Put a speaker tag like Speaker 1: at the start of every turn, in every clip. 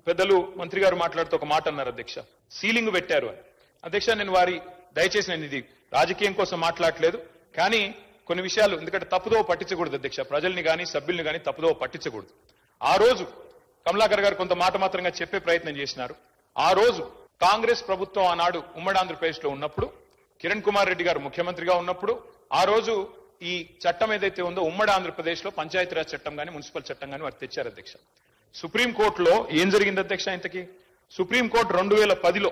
Speaker 1: పెద్దలు మంత్రి గారు మాట్లాడుతూ ఒక మాట అన్నారు అధ్యక్ష, సీలింగ్ పెట్టారు అని. అధ్యక్ష దయచేసి నేను ఇది రాజకీయం కోసం మాట్లాడలేదు, కానీ కొన్ని విషయాలు ఎందుకంటే తప్పుదో పట్టించకూడదు అధ్యక్ష, ప్రజల్ని కానీ సభ్యుల్ని కానీ తప్పుదో పట్టించకూడదు. ఆ రోజు కమలాకర్ గారు కొంత మాట మాత్రంగా చెప్పే ప్రయత్నం చేసినారు. ఆ రోజు కాంగ్రెస్ ప్రభుత్వం ఆనాడు ఉమ్మడి ఆంధ్రప్రదేశ్ లో ఉన్నప్పుడు, కిరణ్ కుమార్ రెడ్డి గారు ముఖ్యమంత్రిగా ఉన్నప్పుడు, ఆ రోజు ఈ చట్టం ఏదైతే ఉందో ఉమ్మడి ఆంధ్రప్రదేశ్ లో పంచాయతీరాజ్ చట్టం కానీ మున్సిపల్ చట్టం కానీ వారు తెచ్చారు అధ్యక్ష. సుప్రీంకోర్టులో ఏం జరిగింది అధ్యక్ష? ఇంతకీ సుప్రీంకోర్టు 2010లో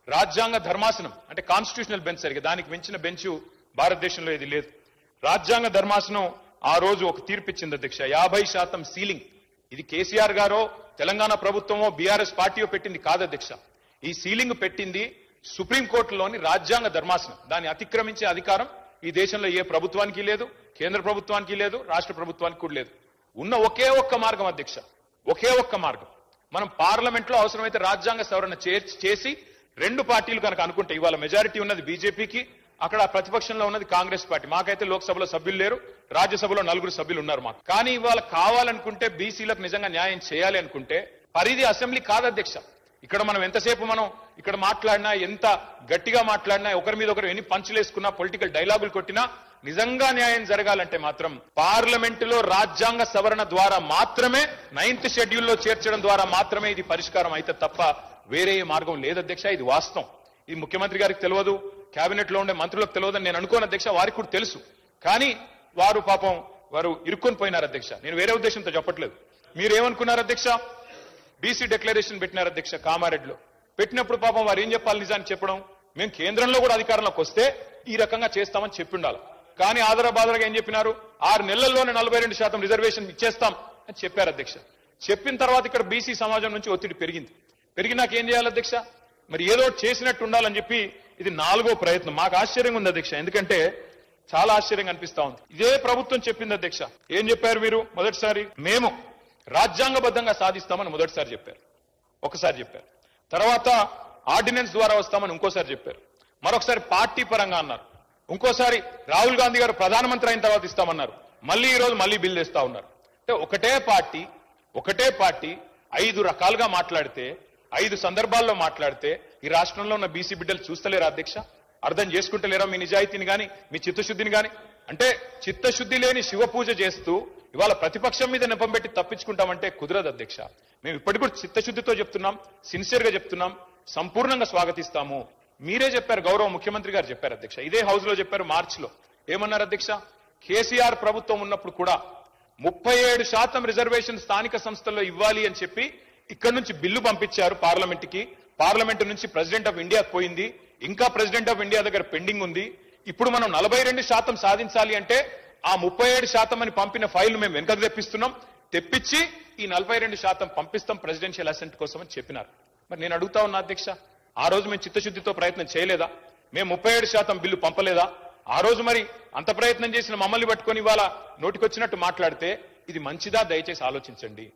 Speaker 1: రాజ్యాంగ ధర్మాసనం అంటే కాన్స్టిట్యూషనల్ బెంచ్ సరిగ్గా దానికి మించిన బెంచ్ భారతదేశంలో ఇది లేదు. రాజ్యాంగ ధర్మాసనం ఆ రోజు ఒక తీర్పు ఇచ్చింది అధ్యక్ష, 50% సీలింగ్. ఇది కేసీఆర్ గారో తెలంగాణ ప్రభుత్వమో బీఆర్ఎస్ పార్టీయో పెట్టింది కాదు అధ్యక్ష. ఈ సీలింగ్ పెట్టింది సుప్రీంకోర్టులోని రాజ్యాంగ ధర్మాసనం. దాన్ని అతిక్రమించే అధికారం ఈ దేశంలో ఏ ప్రభుత్వానికి లేదు, కేంద్ర ప్రభుత్వానికి లేదు, రాష్ట్ర ప్రభుత్వానికి కూడా లేదు. ఉన్న ఒకే ఒక్క మార్గం అధ్యక్ష, ఒకే ఒక్క మార్గం, మనం పార్లమెంట్ లో అవసరమైతే రాజ్యాంగ సవరణ చేసి రెండు పార్టీలు కనుక అనుకుంటే, ఇవాళ మెజారిటీ ఉన్నది బీజేపీకి, అక్కడ ప్రతిపక్షంలో ఉన్నది కాంగ్రెస్ పార్టీ. మాకైతే లోక్సభలో సభ్యులు లేరు, రాజ్యసభలో 4 సభ్యులు ఉన్నారు మాకు. కానీ ఇవాళ కావాలనుకుంటే బీసీలకు నిజంగా న్యాయం చేయాలి అనుకుంటే పరిధి అసెంబ్లీ కాదు అధ్యక్ష. ఇక్కడ మనం ఎంతసేపు ఇక్కడ మాట్లాడినా, ఎంత గట్టిగా మాట్లాడినా, ఒకరి మీద ఒకరు ఎన్ని పంచులేసుకున్నా, పొలిటికల్ డైలాగులు కొట్టినా, నిజంగా న్యాయం జరగాలంటే మాత్రం పార్లమెంటులో రాజ్యాంగ సవరణ ద్వారా మాత్రమే, 9th షెడ్యూల్లో చేర్చడం ద్వారా మాత్రమే ఇది పరిష్కారం అయితే తప్ప వేరే మార్గం లేదు అధ్యక్ష. ఇది వాస్తవం. ఇది ముఖ్యమంత్రి గారికి తెలియదు, కేబినెట్ లో ఉండే మంత్రులకు తెలియదని నేను అనుకోను అధ్యక్ష, వారికి కూడా తెలుసు. కానీ వారు పాపం ఇరుక్కొని పోయినారు అధ్యక్ష. నేను వేరే ఉద్దేశంతో చెప్పట్లేదు. మీరేమనుకున్నారు అధ్యక్ష? బీసీ డిక్లరేషన్ పెట్టినారు అధ్యక్ష కామారెడ్డిలో. పెట్టినప్పుడు పాపం వారు ఏం చెప్పాలి? నిజాన్ని చెప్పడం, మేము కేంద్రంలో కూడా అధికారంలోకి వస్తే ఈ రకంగా చేస్తామని చెప్పి ఉండాలి. కానీ ఆదరబాదరగా ఏం చెప్పినారు? 6 నెలల్లోనే 42% రిజర్వేషన్ ఇచ్చేస్తాం అని చెప్పారు అధ్యక్ష. చెప్పిన తర్వాత ఇక్కడ బీసీ సమాజం నుంచి ఒత్తిడి పెరిగినాక ఏం చేయాలి అధ్యక్ష? మరి ఏదో చేసినట్టు ఉండాలని చెప్పి ఇది 4వ ప్రయత్నం. మాకు ఆశ్చర్యంగా ఉంది అధ్యక్ష, ఎందుకంటే చాలా ఆశ్చర్యంగా అనిపిస్తా ఉంది. ఇదే ప్రభుత్వం చెప్పింది అధ్యక్ష. ఏం చెప్పారు మీరు? మొదటిసారి మేము రాజ్యాంగబద్ధంగా సాధిస్తామని మొదటిసారి చెప్పారు, ఒకసారి చెప్పారు. తర్వాత ఆర్డినెన్స్ ద్వారా వస్తామని ఇంకోసారి చెప్పారు. మరొకసారి పార్టీ పరంగా అన్నారు. ఇంకోసారి రాహుల్ గాంధీ గారు ప్రధానమంత్రి అయిన తర్వాత ఇస్తామన్నారు. మళ్ళీ ఈ రోజు మళ్ళీ బిల్ తెస్తా ఉన్నారు. అంటే ఒకటే పార్టీ 5 రకాలుగా మాట్లాడితే, 5 సందర్భాల్లో మాట్లాడితే ఈ రాష్ట్రంలో ఉన్న బీసీ బిడ్డలు చూస్తలేరా అధ్యక్ష? అర్థం చేసుకుంటలేరా మీ నిజాయితీని గాని, మీ చిత్తశుద్ధిని గాని? అంటే చిత్తశుద్ధి లేని శివ పూజ చేస్తూ ఇవాళ ప్రతిపక్షం మీద నెపం పెట్టి తప్పించుకుంటామంటే కుదరదు అధ్యక్ష. మేము ఇప్పటికి కూడా చిత్తశుద్ధితో చెప్తున్నాం, సిన్సియర్ గా చెప్తున్నాం, సంపూర్ణంగా స్వాగతిస్తాము. మీరే చెప్పారు, గౌరవ ముఖ్యమంత్రి గారు చెప్పారు అధ్యక్ష, ఇదే హౌస్ లో చెప్పారు మార్చిలో. ఏమన్నారు అధ్యక్ష? కేసీఆర్ ప్రభుత్వం ఉన్నప్పుడు కూడా 37% రిజర్వేషన్ స్థానిక సంస్థల్లో ఇవ్వాలి అని చెప్పి ఇక్కడి నుంచి బిల్లు పంపించారు పార్లమెంట్ కి. పార్లమెంట్ నుంచి ప్రెసిడెంట్ ఆఫ్ ఇండియాకి పోయింది, ఇంకా ప్రెసిడెంట్ ఆఫ్ ఇండియా దగ్గర పెండింగ్ ఉంది. ఇప్పుడు మనం 42% సాధించాలి అంటే ఆ 37% అని పంపిన ఫైల్ మేము వెనకకు తెప్పించి ఈ 42% పంపిస్తాం ప్రెసిడెన్షియల్ అసెంట్ కోసం అని చెప్పినారు. మరి నేను అడుగుతా ఉన్నా అధ్యక్ష, ఆ రోజు మేము చిత్తశుద్ధితో ప్రయత్నం చేయలేదా? మేము 37% బిల్లు పంపలేదా? ఆ రోజు మరి అంత ప్రయత్నం చేసిన మమ్మల్ని పట్టుకొని ఇవాళ నోటికొచ్చినట్టు మాట్లాడితే ఇది మంచిదా? దయచేసి ఆలోచించండి.